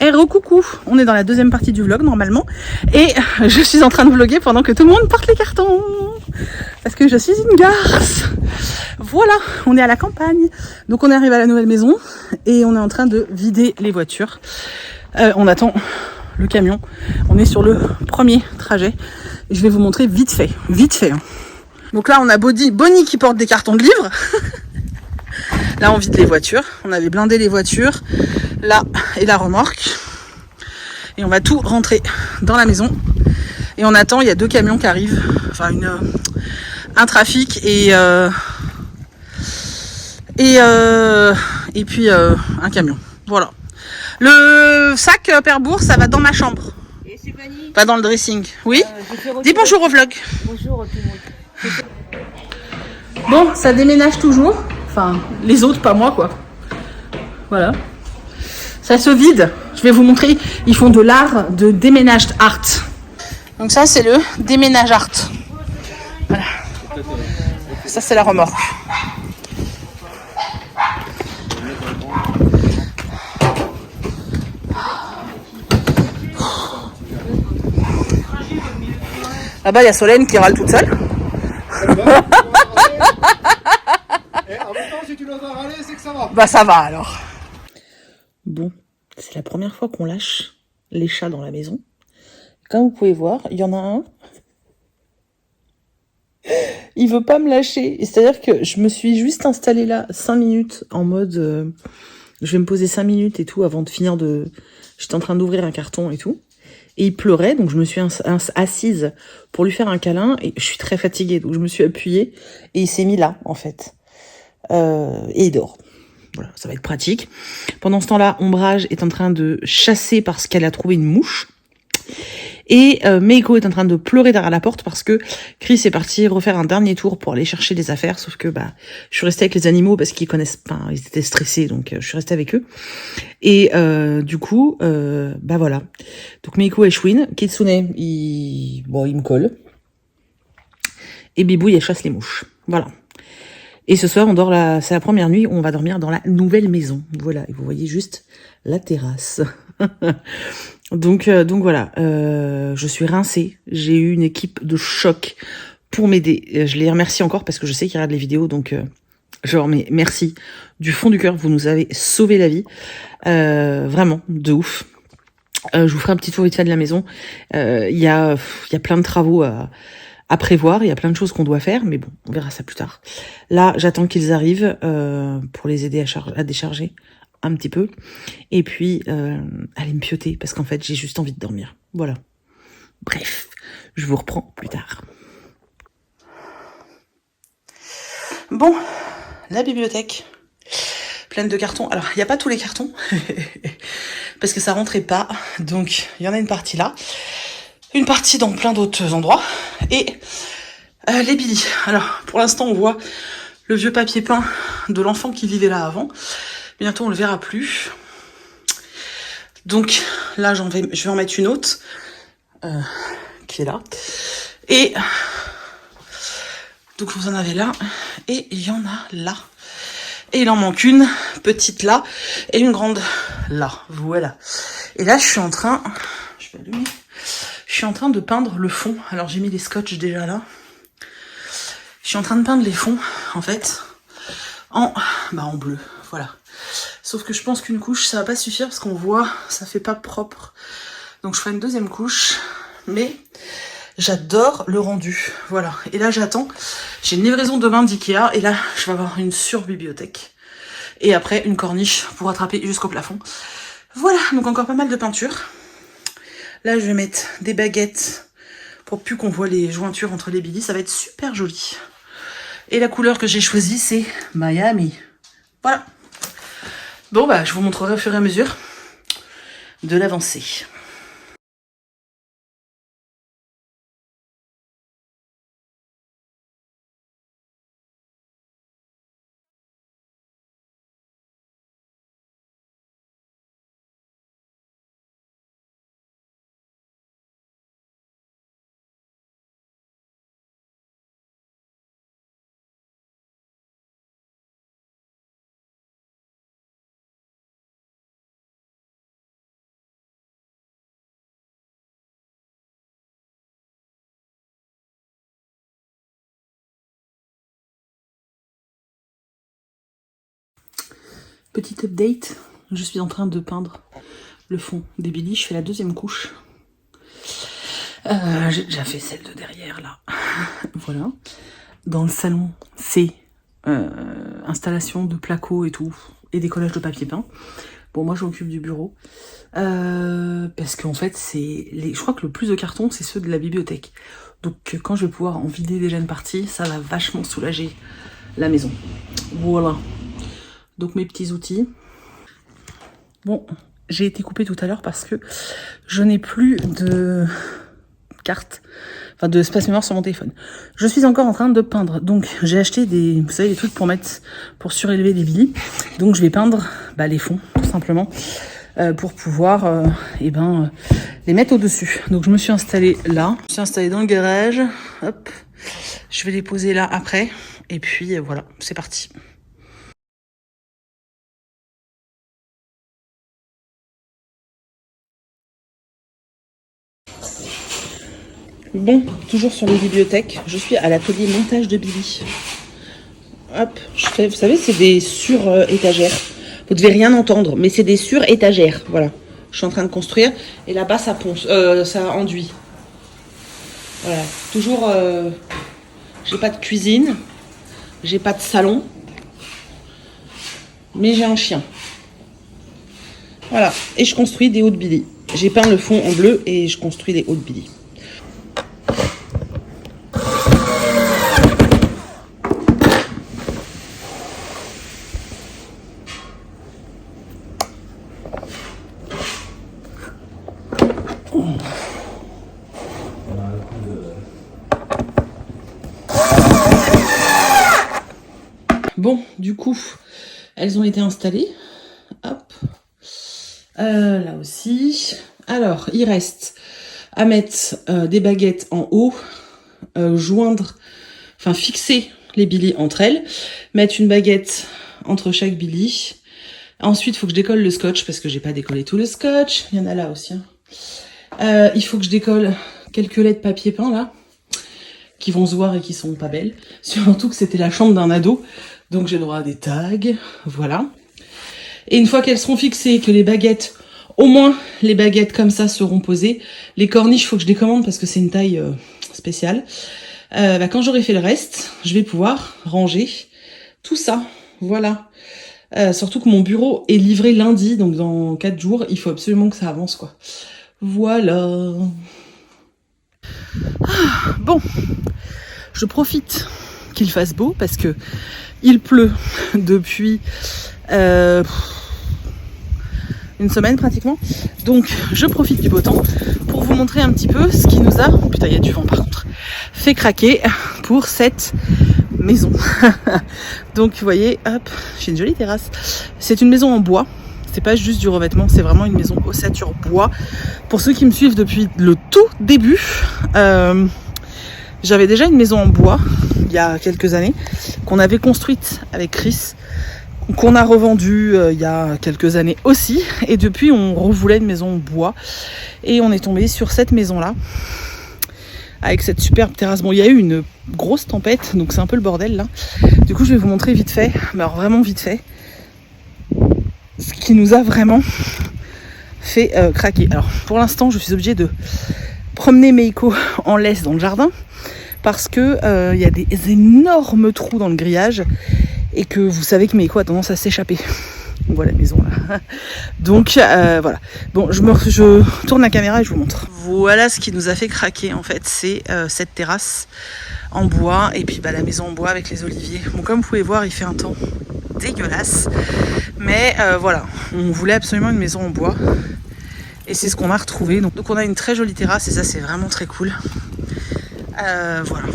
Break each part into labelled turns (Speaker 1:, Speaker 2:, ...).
Speaker 1: Et recoucou, on est dans la deuxième partie du vlog normalement et je suis en train de vlogger pendant que tout le monde porte les cartons parce que je suis une garce. Voilà, on est à la campagne, donc on est arrivé à la nouvelle maison et on est en train de vider les voitures. On attend le camion, on est sur le premier trajet et je vais vous montrer vite fait, hein. Donc là on a Bonnie qui porte des cartons de livres. Là on vide les voitures, on avait blindé les voitures, là et la remorque. Et on va tout rentrer dans la maison. Et on attend, il y a 2 camions qui arrivent. Enfin un trafic et puis un camion. Voilà. Le sac Perbourg, ça va dans ma chambre.
Speaker 2: Et c'est Fanny.
Speaker 1: Pas dans le dressing. Oui. Dis bonjour au vlog.
Speaker 2: Bonjour tout le monde.
Speaker 1: Bon, ça déménage toujours. Enfin, les autres, pas moi, quoi. Voilà. Ça se vide. Je vais vous montrer. Ils font de l'art de déménage art. Donc ça, c'est le déménage art. Voilà. Ça, c'est la remorque. Là-bas, il y a Solène qui râle toute seule.
Speaker 3: En même temps, si tu l'as râler, c'est que ça va.
Speaker 1: Bah ça va alors. Bon, c'est la première fois qu'on lâche les chats dans la maison. Comme vous pouvez voir, il y en a un. Il veut pas me lâcher. C'est-à-dire que je me suis juste installée là 5 minutes en mode... je vais me poser 5 minutes et tout avant de finir de... J'étais en train d'ouvrir un carton et tout. Et il pleurait, donc je me suis assise pour lui faire un câlin. Et je suis très fatiguée, donc je me suis appuyée. Et il s'est mis là, en fait. Et il dort. Voilà, ça va être pratique. Pendant ce temps-là, Ombrage est en train de chasser parce qu'elle a trouvé une mouche. Et Meiko est en train de pleurer derrière la porte parce que Chris est parti refaire un dernier tour pour aller chercher des affaires. Sauf que je suis restée avec les animaux parce qu'ils connaissent pas, ils étaient stressés, donc je suis restée avec eux. Et du coup, voilà. Donc Meiko et Chouine, Kitsune, il me colle. Et Bibouille, elle chasse les mouches. Voilà. Et ce soir, c'est la première nuit où on va dormir dans la nouvelle maison. Voilà, et vous voyez juste la terrasse. donc voilà, je suis rincée. J'ai eu une équipe de choc pour m'aider. Je les remercie encore parce que je sais qu'ils regardent les vidéos, donc je leur remercie du fond du cœur. Vous nous avez sauvé la vie, vraiment, de ouf. Je vous ferai un petit tour vite fait de la maison. Il y a plein de travaux à prévoir, il y a plein de choses qu'on doit faire, mais bon, on verra ça plus tard. Là, j'attends qu'ils arrivent pour les aider à décharger un petit peu, et puis aller me pioter, parce qu'en fait, j'ai juste envie de dormir. Voilà. Bref, je vous reprends plus tard. Bon, la bibliothèque, pleine de cartons. Alors, il n'y a pas tous les cartons, parce que ça rentrait pas, donc il y en a une partie là. Une partie dans plein d'autres endroits. Et les Billy. Alors, pour l'instant, on voit le vieux papier peint de l'enfant qui vivait là avant. Bientôt, on le verra plus. Donc, là, je vais en mettre une autre. Qui est là. Et... donc, vous en avez là. Et il y en a là. Et il en manque une petite là. Et une grande là. Voilà. Et là, je suis en train... Je vais allumer. Je suis en train de peindre le fond. Alors j'ai mis les scotch déjà là. Je suis en train de peindre les fonds, en fait, en bleu. Voilà. Sauf que je pense qu'une couche, ça va pas suffire parce qu'on voit, ça fait pas propre. Donc je ferai une deuxième couche. Mais j'adore le rendu. Voilà. Et là j'attends. J'ai une livraison demain d'Ikea. Et là, je vais avoir une surbibliothèque. Et après, une corniche pour attraper jusqu'au plafond. Voilà. Donc encore pas mal de peinture. Là, je vais mettre des baguettes pour plus qu'on voit les jointures entre les Billy. Ça va être super joli. Et la couleur que j'ai choisie, c'est Miami. Voilà. Bon, je vous montrerai au fur et à mesure de l'avancée. Petit update, je suis en train de peindre le fond des Billy. Je fais la deuxième couche. J'ai déjà fait celle de derrière là. Voilà. Dans le salon, c'est installation de placo et tout, et décollage de papier peint. Bon, moi je m'occupe du bureau. Parce qu'en fait, je crois que le plus de cartons, c'est ceux de la bibliothèque. Donc quand je vais pouvoir en vider déjà une partie, ça va vachement soulager la maison. Voilà. Donc mes petits outils. Bon, j'ai été coupée tout à l'heure parce que je n'ai plus de carte, enfin de espace mémoire sur mon téléphone. Je suis encore en train de peindre. Donc j'ai acheté vous savez, des trucs pour surélever des billes. Donc je vais peindre les fonds, tout simplement, pour pouvoir les mettre au-dessus. Donc je me suis installée là. Je me suis installée dans le garage. Hop. Je vais les poser là après. Et puis voilà, c'est parti. Bon, toujours sur les bibliothèques, je suis à l'atelier montage de Billy. Hop, vous savez, c'est des sur-étagères. Vous devez rien entendre, mais c'est des sur-étagères, voilà. Je suis en train de construire, et là-bas, ça ponce, ça enduit. Voilà, toujours, j'ai pas de cuisine, j'ai pas de salon, mais j'ai un chien. Voilà, et je construis des hauts de Billy. J'ai peint le fond en bleu, et je construis des hauts de Billy. Bon, du coup, elles ont été installées. Hop. Là aussi. Alors, il reste à mettre des baguettes en haut, fixer les Billy entre elles, mettre une baguette entre chaque Billy. Ensuite, il faut que je décolle le scotch parce que j'ai pas décollé tout le scotch. Il y en a là aussi. Il faut que je décolle quelques laits de papier peint là, qui vont se voir et qui sont pas belles. Surtout que c'était la chambre d'un ado. Donc j'ai le droit à des tags, voilà. Et une fois qu'elles seront fixées, que les baguettes, au moins les baguettes comme ça seront posées, les corniches, il faut que je les commande parce que c'est une taille spéciale. Quand j'aurai fait le reste, je vais pouvoir ranger tout ça, voilà. Surtout que mon bureau est livré lundi, donc dans 4 jours, il faut absolument que ça avance, quoi. Voilà. Bon, je profite qu'il fasse beau parce que il pleut depuis une semaine pratiquement. Donc je profite du beau temps pour vous montrer un petit peu ce qui nous a, putain il y a du vent par contre, fait craquer pour cette maison. Donc vous voyez, hop, j'ai une jolie terrasse. C'est une maison en bois. C'est pas juste du revêtement, c'est vraiment une maison ossature bois. Pour ceux qui me suivent depuis le tout début, j'avais déjà une maison en bois il y a quelques années qu'on avait construite avec Chris, qu'on a revendue il y a quelques années aussi, et depuis on revoulait une maison en bois et on est tombé sur cette maison là avec cette superbe terrasse. Bon, il y a eu une grosse tempête, donc c'est un peu le bordel là. Du coup je vais vous montrer vite fait, mais alors vraiment vite fait, ce qui nous a vraiment fait craquer. Alors pour l'instant je suis obligée de promener Meiko en laisse dans le jardin parce que y a des énormes trous dans le grillage et que vous savez que Meiko a tendance à s'échapper. On voit la maison là. Donc voilà. Bon, je tourne la caméra et je vous montre. Voilà ce qui nous a fait craquer en fait, c'est cette terrasse en bois et puis la maison en bois avec les oliviers. Bon, comme vous pouvez voir, il fait un temps dégueulasse, mais voilà, on voulait absolument une maison en bois et c'est ce qu'on a retrouvé. Donc on a une très jolie terrasse et ça c'est vraiment très cool. Voilà.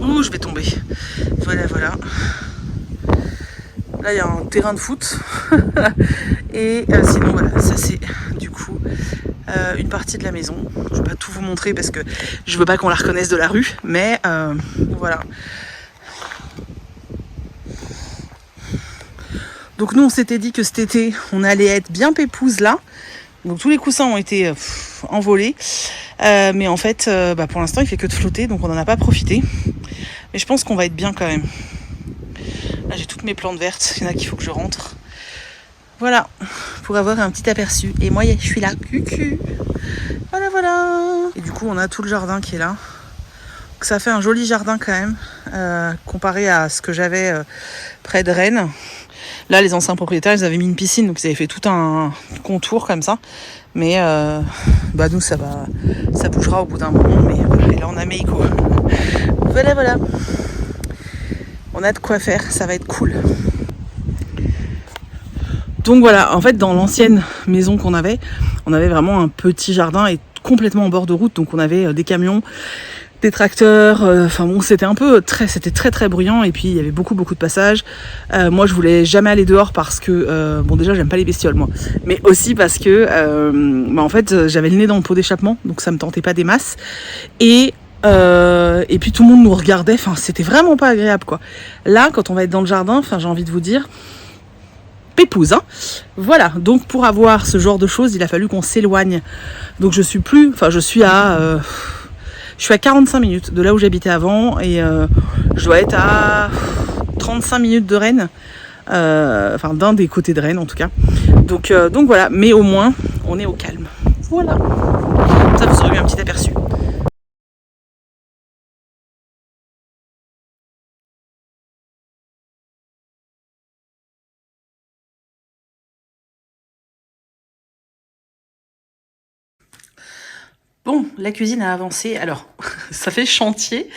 Speaker 1: Ouh, je vais tomber. Voilà. Là, il y a un terrain de foot. Et sinon, voilà, ça c'est du coup une partie de la maison. Je vais pas tout vous montrer parce que je veux pas qu'on la reconnaisse de la rue. Mais voilà. Donc nous, on s'était dit que cet été, on allait être bien pépouze là. Donc tous les coussins ont été envolés. Mais en fait, pour l'instant, il fait que de flotter. Donc on n'en a pas profité. Mais je pense qu'on va être bien quand même. Là, j'ai toutes mes plantes vertes. Il y en a qu'il faut que je rentre. Voilà, pour avoir un petit aperçu. Et moi, je suis là. Cucu. Voilà, voilà. Et du coup, on a tout le jardin qui est là. Donc, ça fait un joli jardin quand même, comparé à ce que j'avais près de Rennes. Là, les anciens propriétaires, ils avaient mis une piscine, donc ils avaient fait tout un contour comme ça. Mais nous, ça bougera au bout d'un moment. Mais voilà, et là, on a Meiko. Voilà, voilà. On a de quoi faire, ça va être cool. Donc voilà, en fait, dans l'ancienne maison qu'on avait, on avait vraiment un petit jardin et complètement en bord de route. Donc on avait des camions, des tracteurs, c'était très très bruyant et puis il y avait beaucoup de passages. Moi je voulais jamais aller dehors parce que déjà j'aime pas les bestioles moi, mais aussi parce que en fait j'avais le nez dans le pot d'échappement, donc ça me tentait pas des masses et puis tout le monde nous regardait, enfin c'était vraiment pas agréable quoi. Là quand on va être dans le jardin, enfin j'ai envie de vous dire pépouze, hein. Voilà, donc pour avoir ce genre de choses, il a fallu qu'on s'éloigne. Donc je suis à 45 minutes de là où j'habitais avant et je dois être à 35 minutes de Rennes, d'un des côtés de Rennes en tout cas. Donc voilà, mais au moins on est au calme. Voilà, ça vous aurez eu un petit aperçu. Bon, la cuisine a avancé. Alors, ça fait chantier.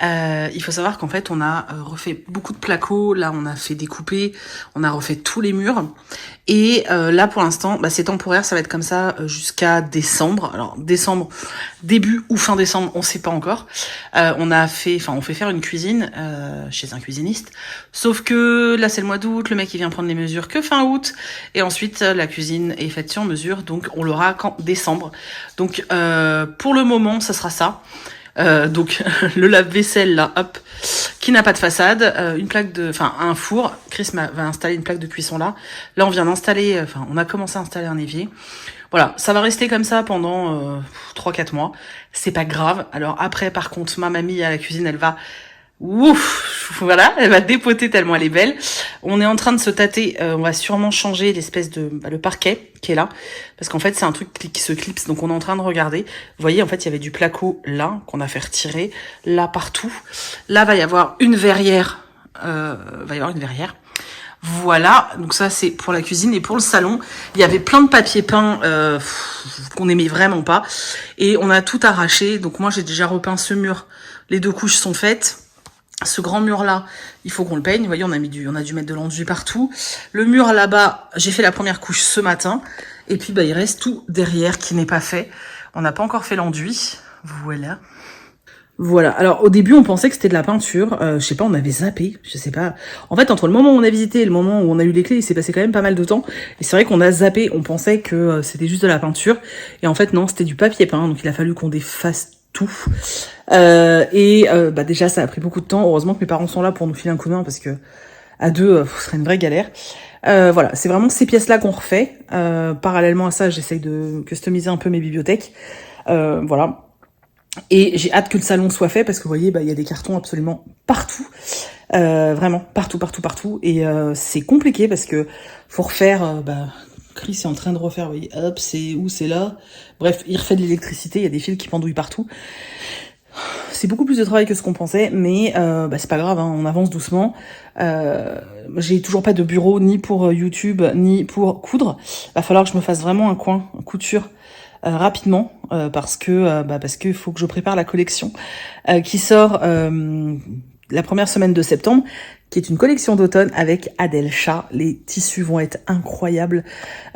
Speaker 1: Il faut savoir qu'en fait, on a refait beaucoup de placos. Là, on a fait découper. On a refait tous les murs. Et là, pour l'instant, c'est temporaire. Ça va être comme ça jusqu'à décembre. Alors, décembre, début ou fin décembre, on sait pas encore. On fait faire une cuisine chez un cuisiniste. Sauf que là, c'est le mois d'août. Le mec, il vient prendre les mesures que fin août. Et ensuite, la cuisine est faite sur mesure. Donc, on l'aura qu'en décembre. Donc, pour le moment, ça sera ça. Donc le lave-vaisselle là, hop, qui n'a pas de façade, un four. Chris va installer une plaque de cuisson là. Là, on a commencé à installer un évier. Voilà, ça va rester comme ça pendant 3-4 mois. C'est pas grave. Alors après, par contre, ma mamie à la cuisine, elle va elle va dépoter tellement elle est belle. On est en train de se tâter, on va sûrement changer l'espèce de le parquet qui est là, parce qu'en fait c'est un truc qui se clipse, donc on est en train de regarder. Vous voyez, en fait il y avait du placo là qu'on a fait retirer, là partout. Là va y avoir une verrière, Voilà, donc ça c'est pour la cuisine. Et pour le salon, il y avait plein de papier peint qu'on aimait vraiment pas, et on a tout arraché. Donc moi j'ai déjà repeint ce mur, les 2 couches sont faites. Ce grand mur là, il faut qu'on le peigne. Vous voyez, on a dû mettre de l'enduit partout. Le mur là-bas, j'ai fait la première couche ce matin. Et puis il reste tout derrière qui n'est pas fait. On n'a pas encore fait l'enduit. Voilà. Voilà. Alors au début, on pensait que c'était de la peinture. Je sais pas, on avait zappé. Je sais pas. En fait, entre le moment où on a visité et le moment où on a eu les clés, il s'est passé quand même pas mal de temps. Et c'est vrai qu'on a zappé. On pensait que c'était juste de la peinture. Et en fait, non, c'était du papier peint. Donc il a fallu qu'on défasse tout. Déjà ça a pris beaucoup de temps. Heureusement que mes parents sont là pour nous filer un coup de main, parce que à deux ce serait une vraie galère. Voilà, c'est vraiment ces pièces là qu'on refait. Parallèlement à ça, j'essaye de customiser un peu mes bibliothèques. Voilà. Et j'ai hâte que le salon soit fait, parce que vous voyez, il y a des cartons absolument partout. Vraiment partout. Et c'est compliqué parce que faut refaire Chris est en train de refaire, vous voyez, hop, c'est là. Bref, il refait de l'électricité, il y a des fils qui pendouillent partout. C'est beaucoup plus de travail que ce qu'on pensait, mais c'est pas grave, hein, on avance doucement. J'ai toujours pas de bureau, ni pour YouTube, ni pour coudre. Va falloir que je me fasse vraiment un coin couture rapidement, parce que faut que je prépare la collection qui sort la première semaine de septembre, qui est une collection d'automne avec Adelcha. Les tissus vont être incroyables.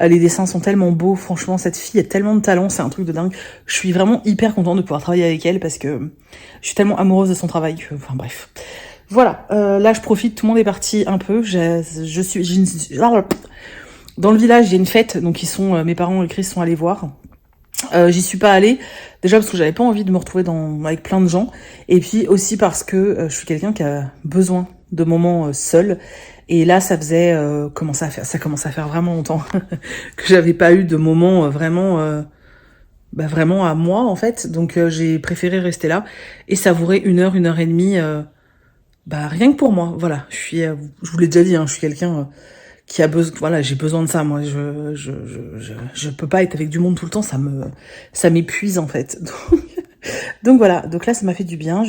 Speaker 1: Les dessins sont tellement beaux. Franchement, cette fille a tellement de talent. C'est un truc de dingue. Je suis vraiment hyper contente de pouvoir travailler avec elle, parce que je suis tellement amoureuse de son travail. Enfin bref. Voilà. Là, je profite. Tout le monde est parti un peu. Dans le village, il y a une fête. Donc, mes parents et Chris sont allés voir. J'y suis pas allée, déjà parce que j'avais pas envie de me retrouver avec plein de gens, et puis aussi parce que je suis quelqu'un qui a besoin de moments seul, et là ça commençait à faire vraiment longtemps que j'avais pas eu de moments vraiment à moi en fait. Donc j'ai préféré rester là et savourer 1 heure et demie bah rien que pour moi, voilà. Je vous l'ai déjà dit, hein, je suis quelqu'un qui a besoin, voilà, j'ai besoin de ça. Moi, je peux pas être avec du monde tout le temps, ça m'épuise en fait. Donc voilà, donc là ça m'a fait du bien, je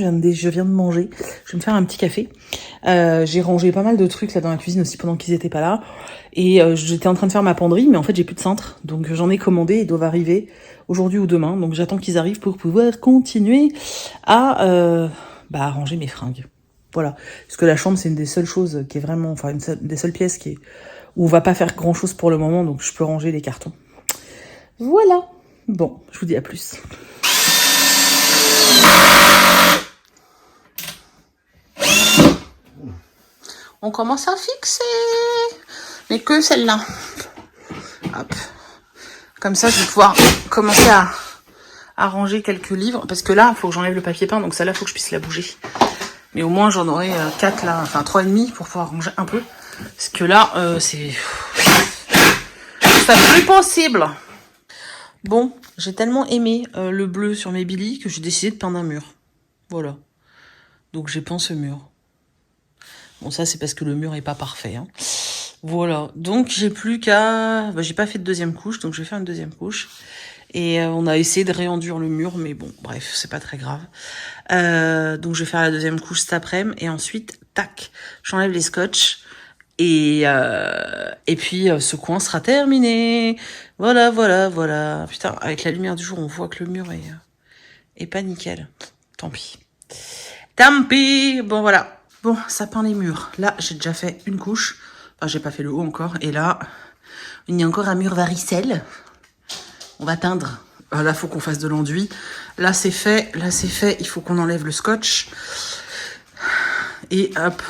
Speaker 1: viens de manger, je vais me faire un petit café. J'ai rangé pas mal de trucs là dans la cuisine aussi pendant qu'ils étaient pas là. Et j'étais en train de faire ma penderie, mais en fait j'ai plus de cintres, donc j'en ai commandé, ils doivent arriver aujourd'hui ou demain, donc j'attends qu'ils arrivent pour pouvoir continuer à ranger mes fringues. Voilà, parce que la chambre c'est une des seules choses qui est vraiment, enfin des seules pièces où on va pas faire grand chose pour le moment, donc je peux ranger les cartons. Voilà, bon, je vous dis à plus. On commence à fixer, mais que celle-là. Hop. Comme ça, je vais pouvoir commencer à ranger quelques livres, parce que là, il faut que j'enlève le papier peint, donc celle-là, il faut que je puisse la bouger. Mais au moins, j'en aurai 4 là, enfin 3,5 pour pouvoir ranger un peu. Parce que là, c'est plus possible. Bon, j'ai tellement aimé le bleu sur mes Billy que j'ai décidé de peindre un mur. Voilà. Donc j'ai peint ce mur. Bon, ça, c'est parce que le mur est pas parfait. Hein. Voilà. Donc, j'ai plus qu'à... j'ai pas fait de deuxième couche, donc je vais faire une deuxième couche. Et on a essayé de réenduire le mur, mais bon, bref, c'est pas très grave. Donc, je vais faire la deuxième couche cet après-midi. Et ensuite, tac, j'enlève les scotch. Et puis, ce coin sera terminé. Voilà, voilà, voilà. Putain, avec la lumière du jour, on voit que le mur est pas nickel. Tant pis. Tant pis. Bon, voilà. Bon, ça peint les murs. Là, j'ai déjà fait une couche. Enfin, j'ai pas fait le haut encore. Et là, il y a encore un mur varicelle. On va teindre. Là, faut qu'on fasse de l'enduit. Là, c'est fait. Là, c'est fait. Il faut qu'on enlève le scotch. Et hop,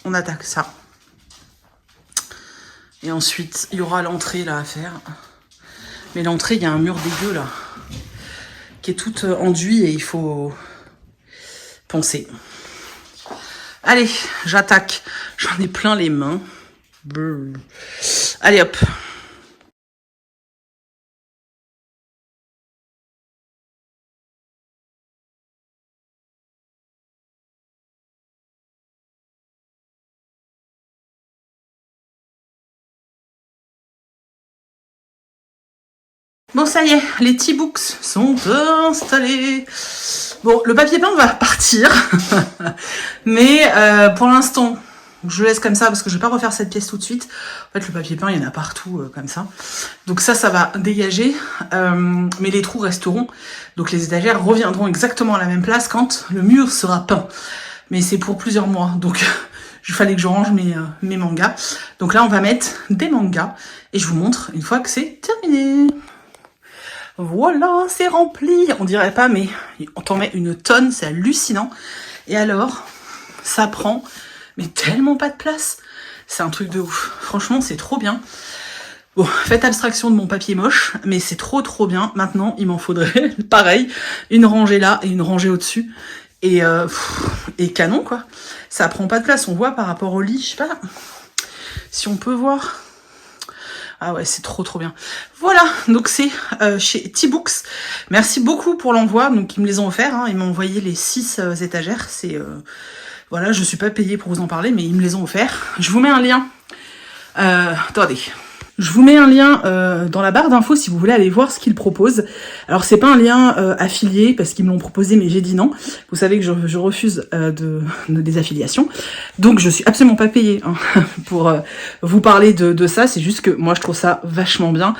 Speaker 1: on attaque ça. Et ensuite, il y aura l'entrée là à faire. Mais l'entrée, il y a un mur dégueu là. Qui est tout enduit et il faut poncer. Allez, j'attaque. J'en ai plein les mains. Brrr. Allez hop. Bon, ça y est, les T-Books sont installés. Bon, le papier peint va partir. Mais pour l'instant, je laisse comme ça parce que je vais pas refaire cette pièce tout de suite. En fait, le papier peint, il y en a partout comme ça. Donc ça va dégager. Mais les trous resteront. Donc les étagères reviendront exactement à la même place quand le mur sera peint. Mais c'est pour plusieurs mois. Donc il fallait que je range mes mangas. Donc là, on va mettre des mangas. Et je vous montre une fois que c'est terminé. Voilà, c'est rempli. On dirait pas, mais on t'en met une tonne, c'est hallucinant. Et alors, ça prend, mais tellement pas de place. C'est un truc de ouf. Franchement, c'est trop bien. Bon, faites abstraction de mon papier moche, mais c'est trop bien. Maintenant, il m'en faudrait, pareil, une rangée là et une rangée au-dessus. Et canon, quoi. Ça prend pas de place. On voit par rapport au lit, je sais pas si on peut voir. Ah ouais, c'est trop bien. Voilà, donc c'est chez T-Books. Merci beaucoup pour l'envoi. Donc ils me les ont offerts. Hein. Ils m'ont envoyé les 6 étagères. C'est voilà, je suis pas payée pour vous en parler, mais ils me les ont offerts. Je vous mets un lien. Attendez. Je vous mets un lien dans la barre d'infos si vous voulez aller voir ce qu'ils proposent. Alors c'est pas un lien affilié parce qu'ils me l'ont proposé mais j'ai dit non. Vous savez que je refuse des affiliations. Donc je suis absolument pas payée hein, pour vous parler de ça. C'est juste que moi je trouve ça vachement bien.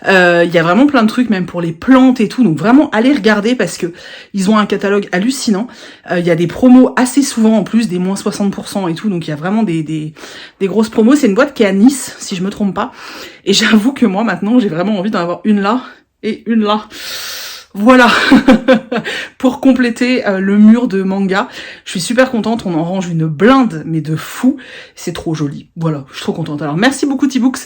Speaker 1: Il y a vraiment plein de trucs même pour les plantes et tout. Donc vraiment allez regarder parce que ils ont un catalogue hallucinant. Il y a des promos assez souvent en plus, des moins 60% et tout. Donc il y a vraiment des grosses promos. C'est une boîte qui est à Nice si je me trompe pas. Et j'avoue que moi, maintenant, j'ai vraiment envie d'en avoir une là et une là. Voilà. Pour compléter le mur de manga. Je suis super contente. On en range une blinde, mais de fou. C'est trop joli. Voilà, je suis trop contente. Alors, merci beaucoup T-Books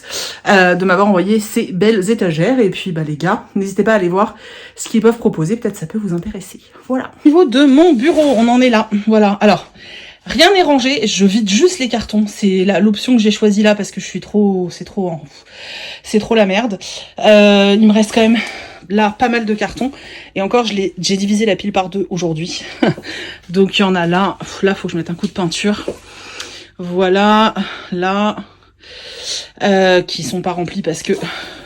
Speaker 1: de m'avoir envoyé ces belles étagères. Et puis, les gars, n'hésitez pas à aller voir ce qu'ils peuvent proposer. Peut-être ça peut vous intéresser. Voilà. Au niveau de mon bureau, on en est là. Voilà. Alors... rien n'est rangé, je vide juste les cartons. C'est l'option que j'ai choisie là parce que je suis trop, c'est trop la merde. Il me reste quand même là pas mal de cartons. Et encore, j'ai divisé la pile par 2 aujourd'hui. Donc il y en a là. Là, faut que je mette un coup de peinture. Voilà, là, qui sont pas remplis parce que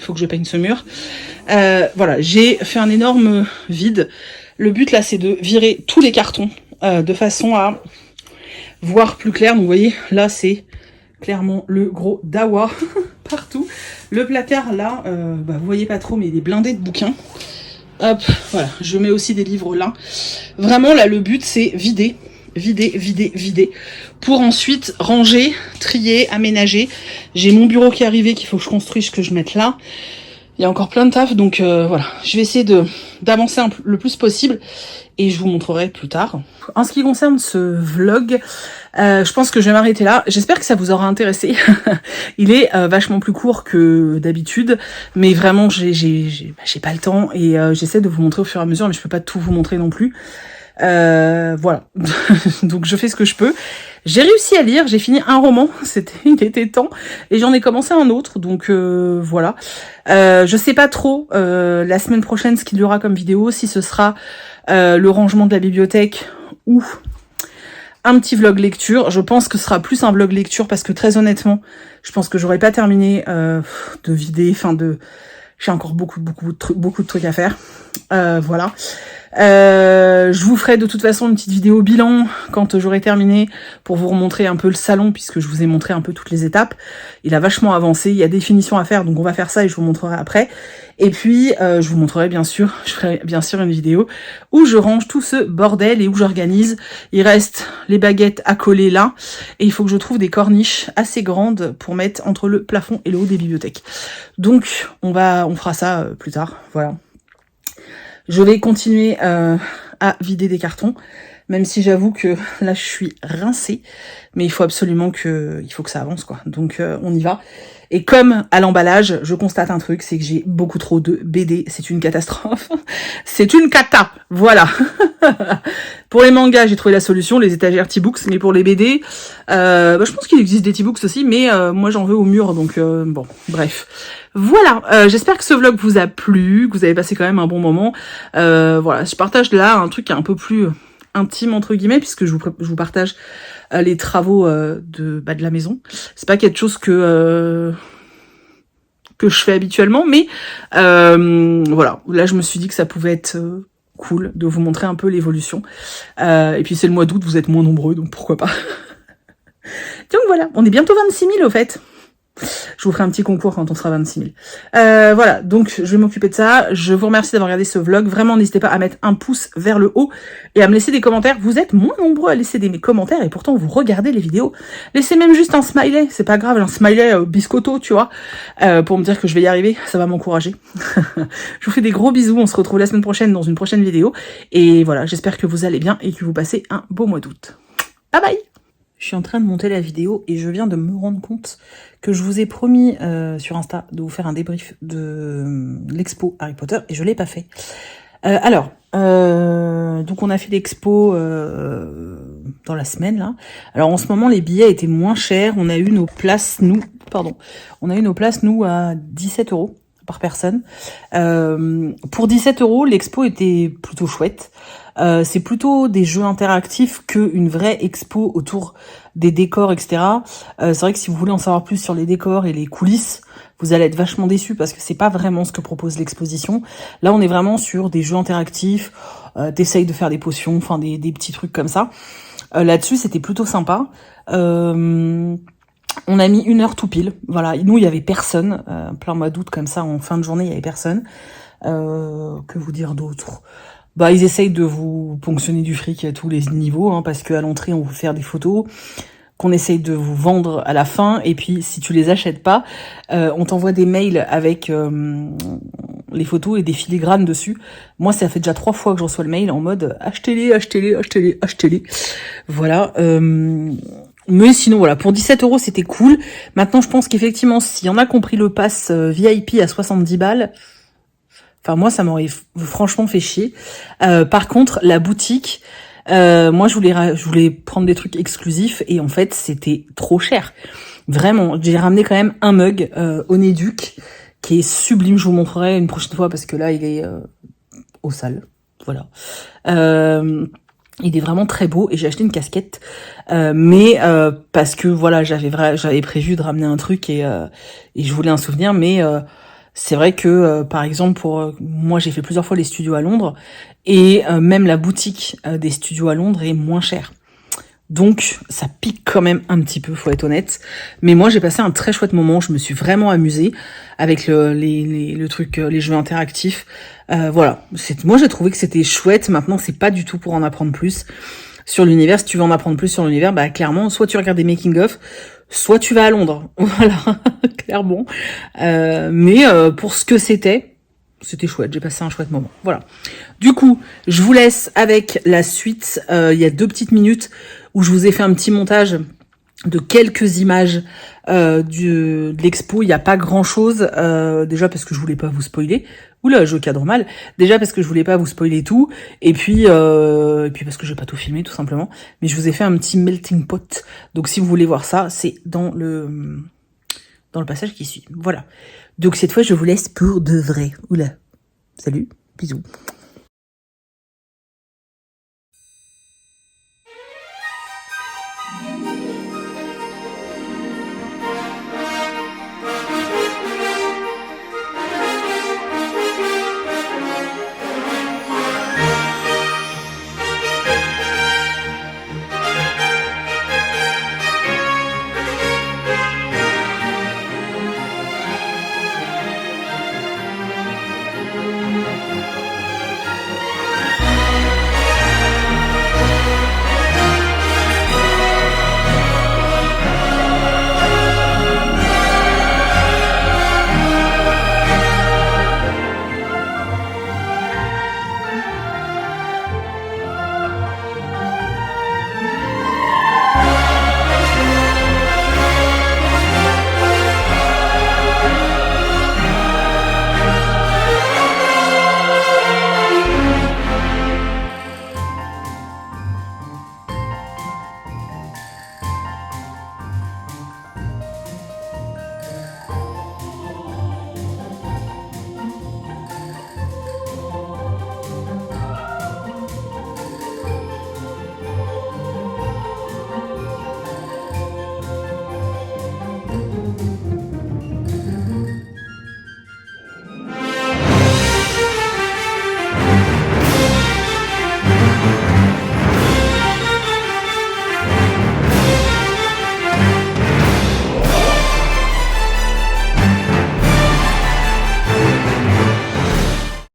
Speaker 1: faut que je peigne ce mur. Voilà, j'ai fait un énorme vide. Le but là, c'est de virer tous les cartons de façon à voir plus clair. Donc vous voyez, là c'est clairement le gros dawa partout. Le placard là, vous voyez pas trop, mais il est blindé de bouquins. Hop, voilà, je mets aussi des livres là. Vraiment là, le but c'est vider, pour ensuite ranger, trier, aménager. J'ai mon bureau qui est arrivé, qu'il faut que je construise, que je mette là. Il y a encore plein de taf, donc voilà. Je vais essayer d'avancer le plus possible et je vous montrerai plus tard. En ce qui concerne ce vlog, je pense que je vais m'arrêter là. J'espère que ça vous aura intéressé. Il est vachement plus court que d'habitude, mais vraiment j'ai pas le temps et j'essaie de vous montrer au fur et à mesure, mais je peux pas tout vous montrer non plus. Voilà. Donc je fais ce que je peux. J'ai réussi à lire, j'ai fini un roman, il était temps, et j'en ai commencé un autre, donc voilà. Je sais pas trop la semaine prochaine ce qu'il y aura comme vidéo, si ce sera le rangement de la bibliothèque ou un petit vlog lecture. Je pense que ce sera plus un vlog lecture parce que très honnêtement, je pense que j'aurais pas terminé de vider, j'ai encore beaucoup de trucs à faire. Voilà. Je vous ferai de toute façon une petite vidéo bilan quand j'aurai terminé pour vous remontrer un peu le salon puisque je vous ai montré un peu toutes les étapes. Il a vachement avancé, il y a des finitions à faire donc on va faire ça et je vous montrerai après. Et puis je vous montrerai je ferai bien sûr une vidéo où je range tout ce bordel et où j'organise. Il reste les baguettes à coller là et il faut que je trouve des corniches assez grandes pour mettre entre le plafond et le haut des bibliothèques. Donc on fera ça plus tard, voilà. Je vais continuer à vider des cartons, même si j'avoue que là je suis rincée, mais il faut absolument que ça avance quoi. Donc on y va. Et comme à l'emballage, je constate un truc, c'est que j'ai beaucoup trop de BD, c'est une catastrophe. C'est une cata, voilà. Pour les mangas, j'ai trouvé la solution, les étagères T-Books, mais pour les BD, je pense qu'il existe des T-Books aussi, mais moi j'en veux au mur, donc bon, bref. Voilà, j'espère que ce vlog vous a plu, que vous avez passé quand même un bon moment. Voilà, je partage là un truc qui est un peu plus intime entre guillemets, puisque je vous partage les travaux de la maison. C'est pas quelque chose que je fais habituellement, mais voilà, là je me suis dit que ça pouvait être cool de vous montrer un peu l'évolution. Et puis c'est le mois d'août, vous êtes moins nombreux, donc pourquoi pas. Donc voilà, on est bientôt 26 000 au fait. Je vous ferai un petit concours quand on sera 26 000. Voilà, donc je vais m'occuper de ça. Je vous remercie d'avoir regardé ce vlog. Vraiment, n'hésitez pas à mettre un pouce vers le haut et à me laisser des commentaires. Vous êtes moins nombreux à laisser des commentaires et pourtant vous regardez les vidéos. Laissez même juste un smiley, c'est pas grave, un smiley biscotto, tu vois, pour me dire que je vais y arriver. Ça va m'encourager. Je vous fais des gros bisous. On se retrouve la semaine prochaine dans une prochaine vidéo. Et voilà, j'espère que vous allez bien et que vous passez un beau mois d'août. Bye bye! Je suis en train de monter la vidéo et je viens de me rendre compte que je vous ai promis sur Insta de vous faire un débrief de l'expo Harry Potter et je l'ai pas fait. Donc on a fait l'expo dans la semaine là. Alors en ce moment les billets étaient moins chers. On a eu nos places nous à 17 € par personne. Pour 17 € l'expo était plutôt chouette. C'est plutôt des jeux interactifs qu'une vraie expo autour des décors, etc. C'est vrai que si vous voulez en savoir plus sur les décors et les coulisses, vous allez être vachement déçus parce que c'est pas vraiment ce que propose l'exposition. Là, on est vraiment sur des jeux interactifs, t'essayes de faire des potions, enfin des petits trucs comme ça. Là-dessus, c'était plutôt sympa. On a mis 1 heure tout pile. Voilà, nous, il y avait personne. Plein mois d'août, comme ça, en fin de journée, il y avait personne. Que vous dire d'autre ? Ils essayent de vous ponctionner du fric à tous les niveaux, hein, parce qu'à l'entrée, on vous fait des photos, qu'on essaye de vous vendre à la fin, et puis si tu les achètes pas, on t'envoie des mails avec les photos et des filigranes dessus. Moi, ça fait déjà 3 fois que je reçois le mail en mode « achetez-les, achetez-les, achetez-les, achetez-les ». Voilà. Mais sinon, voilà, pour 17 €, c'était cool. Maintenant, je pense qu'effectivement, s'il y en a qui ont pris le pass VIP à 70 balles... Enfin, moi, ça m'aurait franchement fait chier. Par contre, la boutique, moi, je voulais prendre des trucs exclusifs et en fait, c'était trop cher. Vraiment, j'ai ramené quand même un mug Onéduc qui est sublime. Je vous montrerai une prochaine fois parce que là, il est au sale. Voilà. Il est vraiment très beau et j'ai acheté une casquette, mais parce que voilà, j'avais prévu de ramener un truc et je voulais un souvenir, mais c'est vrai que par exemple pour moi j'ai fait plusieurs fois les studios à Londres et même la boutique des studios à Londres est moins chère. Donc ça pique quand même un petit peu, faut être honnête. Mais moi j'ai passé un très chouette moment, je me suis vraiment amusée avec le truc, les jeux interactifs. Voilà, moi j'ai trouvé que c'était chouette. Maintenant c'est pas du tout pour en apprendre plus sur l'univers. Si tu veux en apprendre plus sur l'univers, bah clairement, soit tu regardes des making-of, soit tu vas à Londres. Voilà, clairement. Mais pour ce que c'était chouette, j'ai passé un chouette moment. Voilà. Du coup, je vous laisse avec la suite. Il y a 2 petites minutes où je vous ai fait un petit montage de quelques images de l'expo. Il n'y a pas grand chose, déjà parce que je voulais pas vous spoiler. Oula, je cadre mal. Déjà parce que je voulais pas vous spoiler tout, et puis parce que j'ai pas tout filmé tout simplement. Mais je vous ai fait un petit melting pot. Donc si vous voulez voir ça, c'est dans le passage qui suit. Voilà. Donc cette fois, je vous laisse pour de vrai. Oula. Salut, bisous.